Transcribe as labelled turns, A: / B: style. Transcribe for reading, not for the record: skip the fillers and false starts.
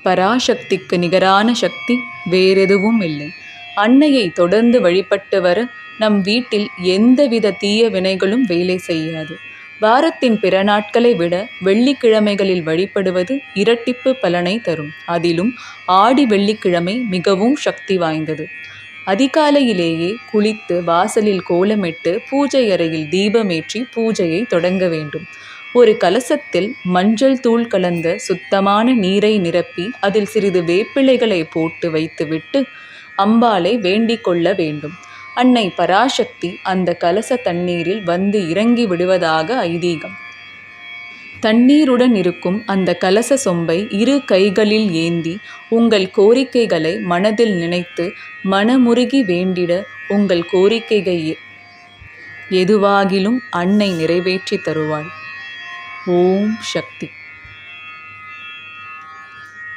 A: பராசக்திக்கு நிகரான சக்தி வேறெதுவும் இல்லை. அன்னையை தொடர்ந்து வழிபட்டு வர நம் வீட்டில் எந்தவித தீய வினைகளும் வேலை செய்யாது. வாரத்தின் பிற நாட்களை விட வெள்ளிக்கிழமைகளில் வழிபடுவது இரட்டிப்பு பலனை தரும். அதிலும் ஆடி வெள்ளிக்கிழமை மிகவும் சக்தி வாய்ந்தது. அதிகாலையிலேயே குளித்து வாசலில் கோலமிட்டு பூஜை அறையில் தீபமேற்றி பூஜையை தொடங்க வேண்டும். ஒரு கலசத்தில் மஞ்சள் தூள் கலந்த சுத்தமான நீரை நிரப்பி அதில் சிறிது வேப்பிலைகளை போட்டு வைத்துவிட்டு அம்பாளை வேண்டிக் கொள்ள வேண்டும். அன்னை பராசக்தி அந்த கலச தண்ணீரில் வந்து இறங்கி விடுவதாக ஐதீகம். தண்ணீருடன் இருக்கும் அந்த கலச சொம்பை இரு கைகளில் ஏந்தி உங்கள் கோரிக்கைகளை மனதில் நினைத்து மனமுருகி வேண்டிட உங்கள் கோரிக்கையை எதுவாகிலும் அன்னை நிறைவேற்றி தருவாள். ஓம் சக்தி.